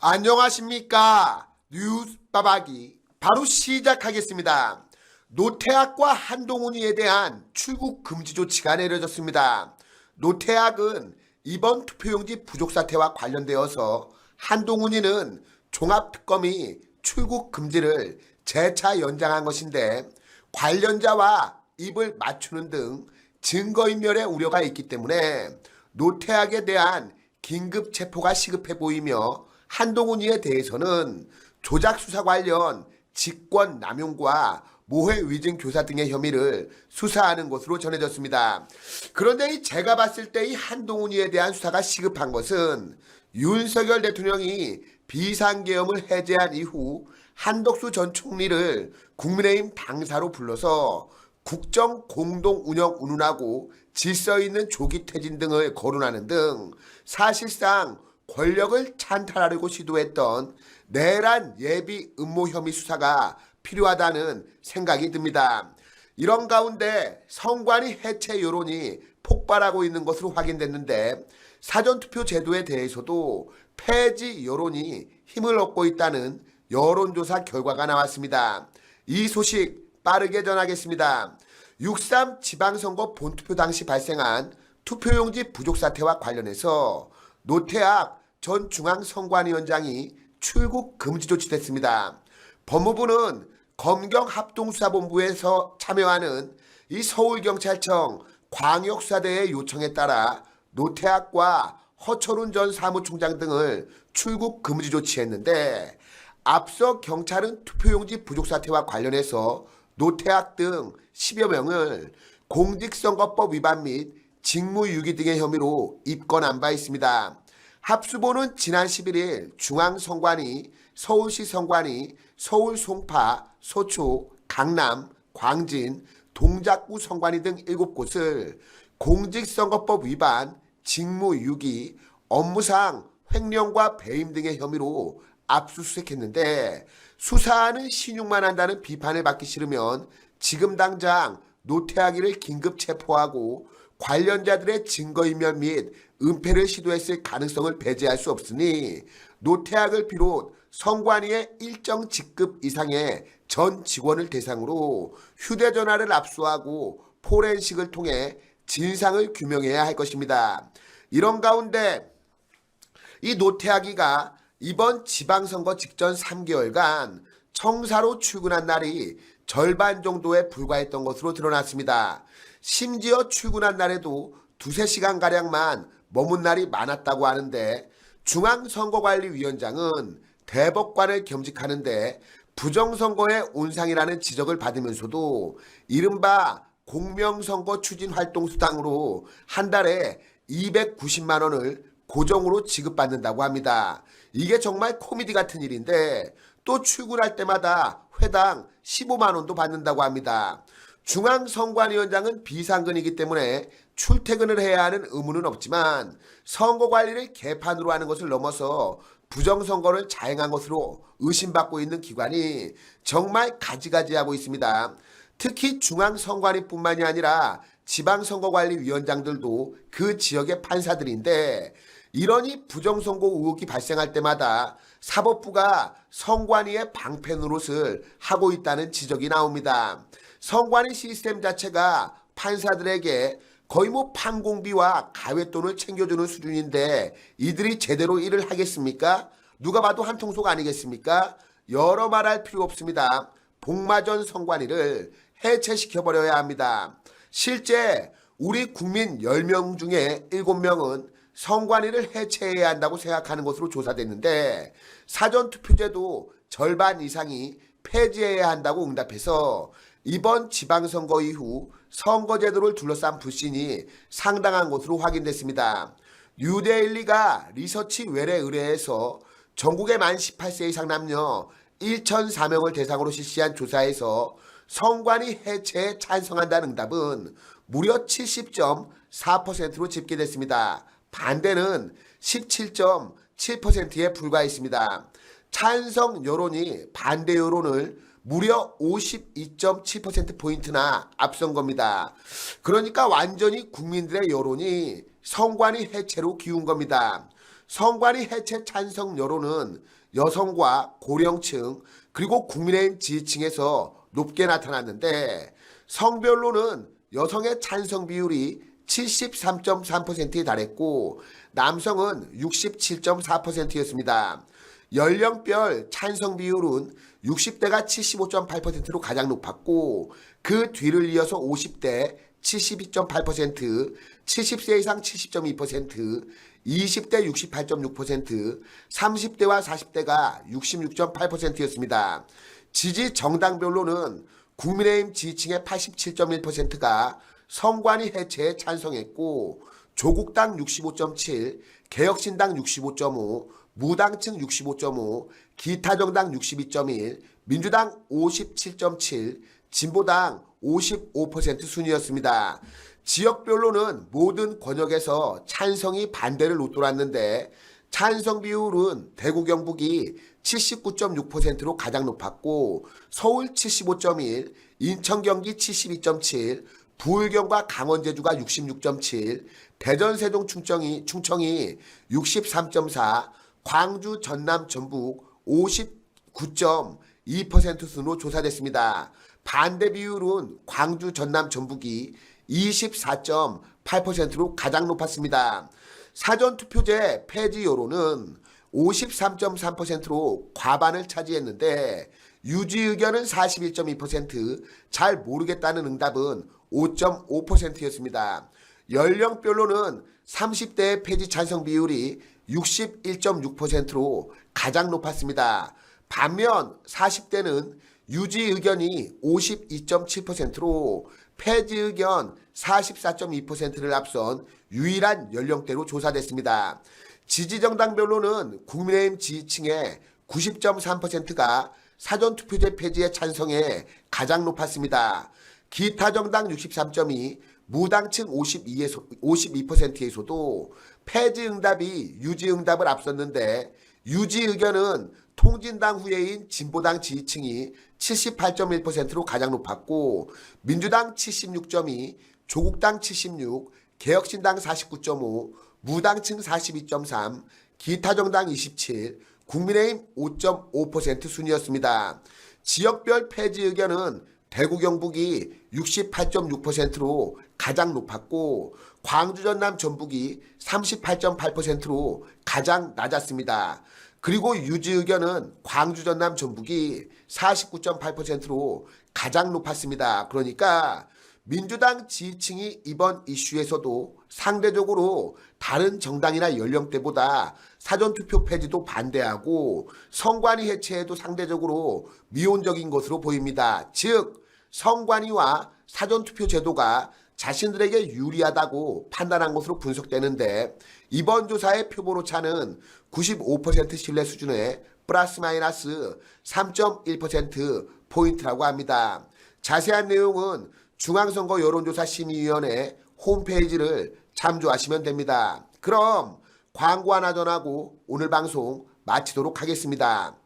안녕하십니까. 뉴스 빠박이 바로 시작하겠습니다. 노태악과 한동훈이에 대한 출국 금지 조치가 내려졌습니다. 노태악은 이번 투표용지 부족 사태와 관련되어서 한동훈이는 종합특검이 출국 금지를 재차 연장한 것인데 관련자와 입을 맞추는 등 증거인멸의 우려가 있기 때문에 노태악에 대한 긴급 체포가 시급해 보이며 한동훈이에 대해서는 조작 수사 관련 직권 남용과 모해 위증 교사 등의 혐의를 수사하는 것으로 전해졌습니다. 그런데 제가 봤을 때 이 한동훈이에 대한 수사가 시급한 것은 윤석열 대통령이 비상계엄을 해제한 이후 한덕수 전 총리를 국민의힘 당사로 불러서 국정 공동 운영 운운하고 질서 있는 조기 퇴진 등을 거론하는 등 사실상 권력을 찬탈하려고 시도했던 내란 예비 음모 혐의 수사가 필요하다는 생각이 듭니다. 이런 가운데 선관위 해체 여론이 폭발하고 있는 것으로 확인됐는데 사전투표 제도에 대해서도 폐지 여론이 힘을 얻고 있다는 여론조사 결과가 나왔습니다. 이 소식 빠르게 전하겠습니다. 6.3 지방선거 본투표 당시 발생한 투표용지 부족 사태와 관련해서 노태악 전 중앙선관위원장이 출국 금지 조치됐습니다. 법무부는 검경합동수사본부에서 참여하는 이 서울경찰청 광역수사대의 요청에 따라 노태악과 허철훈 전 사무총장 등을 출국 금지 조치했는데 앞서 경찰은 투표용지 부족 사태와 관련해서 노태악 등 10여 명을 공직선거법 위반 및 직무유기 등의 혐의로 입건한 바 있습니다. 합수본은 지난 11일 중앙선관위, 서울시 선관위, 서울 송파, 서초, 강남, 광진, 동작구 선관위 등 7곳을 공직선거법 위반, 직무유기, 업무상 횡령과 배임 등의 혐의로 압수수색했는데 수사하는 신용만 한다는 비판을 받기 싫으면 지금 당장 노태악이를 긴급 체포하고 관련자들의 증거인멸 및 은폐를 시도했을 가능성을 배제할 수 없으니 노태악을 비롯 선관위의 일정 직급 이상의 전 직원을 대상으로 휴대전화를 압수하고 포렌식을 통해 진상을 규명해야 할 것입니다. 이런 가운데 이 노태악이가 이번 지방선거 직전 3개월간 청사로 출근한 날이 절반 정도에 불과했던 것으로 드러났습니다. 심지어 출근한 날에도 두세 시간가량만 머문 날이 많았다고 하는데 중앙선거관리위원장은 대법관을 겸직하는데 부정선거의 온상이라는 지적을 받으면서도 이른바 공명선거 추진활동수당으로 한 달에 290만 원을 고정으로 지급받는다고 합니다. 이게 정말 코미디 같은 일인데 또 출근할 때마다 회당 15만 원도 받는다고 합니다. 중앙선관위원장은 비상근이기 때문에 출퇴근을 해야 하는 의무는 없지만 선거관리를 개판으로 하는 것을 넘어서 부정선거를 자행한 것으로 의심받고 있는 기관이 정말 가지가지하고 있습니다. 특히 중앙선관위뿐만이 아니라 지방선거관리위원장들도 그 지역의 판사들인데 이러니 부정선거 의혹이 발생할 때마다 사법부가 선관위의 방패 노릇을 하고 있다는 지적이 나옵니다. 선관위 시스템 자체가 판사들에게 거의 판공비와 가외돈을 챙겨주는 수준인데 이들이 제대로 일을 하겠습니까? 누가 봐도 한통속 아니겠습니까? 여러 말할 필요 없습니다. 복마전 선관위를 해체시켜버려야 합니다. 실제 우리 국민 10명 중에 7명은 선관위를 해체해야 한다고 생각하는 것으로 조사됐는데 사전투표제도 절반 이상이 폐지해야 한다고 응답해서 이번 지방선거 이후 선거제도를 둘러싼 불신이 상당한 것으로 확인됐습니다. 뉴데일리가 리서치 외래 의뢰에서 전국의 만 18세 이상 남녀 1,004명을 대상으로 실시한 조사에서 선관위 해체에 찬성한다는 응답은 무려 70.4%로 집계됐습니다. 반대는 17.7%에 불과했습니다. 찬성 여론이 반대 여론을 무려 52.7%포인트나 앞선 겁니다. 그러니까 완전히 국민들의 여론이 선관위 해체로 기운 겁니다. 선관위 해체 찬성 여론은 여성과 고령층 그리고 국민의힘 지지층에서 높게 나타났는데 성별로는 여성의 찬성 비율이 73.3%에 달했고 남성은 67.4%였습니다. 연령별 찬성 비율은 60대가 75.8%로 가장 높았고 그 뒤를 이어서 50대 72.8%, 70세 이상 70.2%, 20대 68.6%, 30대와 40대가 66.8%였습니다. 지지 정당별로는 국민의힘 지지층의 87.1%가 선관위 해체에 찬성했고 조국당 65.7, 개혁신당 65.5, 무당층 65.5, 기타정당 62.1, 민주당 57.7, 진보당 55% 순이었습니다. 지역별로는 모든 권역에서 찬성이 반대를 놓돌았는데 찬성 비율은 대구 경북이 79.6%로 가장 높았고 서울 75.1, 인천 경기 72.7, 부울경과 강원 제주가 66.7, 대전 세종 충청이 63.4, 광주 전남 전북 59.2% 순으로 조사됐습니다. 반대 비율은 광주 전남 전북이 24.8%로 가장 높았습니다. 사전투표제 폐지 여론은 53.3%로 과반을 차지했는데 유지 의견은 41.2%, 잘 모르겠다는 응답은 5.5%였습니다. 연령별로는 30대의 폐지 찬성 비율이 61.6%로 가장 높았습니다. 반면 40대는 유지 의견이 52.7%로 폐지 의견 44.2%를 앞선 유일한 연령대로 조사됐습니다. 지지정당별로는 국민의힘 지지층의 90.3%가 사전투표제 폐지에 찬성해 가장 높았습니다. 기타정당 63.2, 무당층 52%에서도 폐지 응답이 유지 응답을 앞섰는데 유지 의견은 통진당 후예인 진보당 지지층이 78.1%로 가장 높았고 민주당 76.2, 조국당 76, 개혁신당 49.5, 무당층 42.3, 기타정당 27, 국민의힘 5.5% 순이었습니다. 지역별 폐지 의견은 대구 경북이 68.6%로 가장 높았고 광주 전남 전북이 38.8%로 가장 낮았습니다. 그리고 유지 의견은 광주 전남 전북이 49.8%로 가장 높았습니다. 그러니까 민주당 지지층이 이번 이슈에서도 상대적으로 다른 정당이나 연령대보다 사전투표 폐지도 반대하고 선관위 해체에도 상대적으로 미온적인 것으로 보입니다. 즉 선관위와 사전투표 제도가 자신들에게 유리하다고 판단한 것으로 분석되는데 이번 조사의 표본 오차는 95% 신뢰 수준의 플러스 마이너스 3.1%포인트라고 합니다. 자세한 내용은 중앙선거 여론조사 심의위원회 홈페이지를 참조하시면 됩니다. 그럼 광고 하나 전하고 오늘 방송 마치도록 하겠습니다.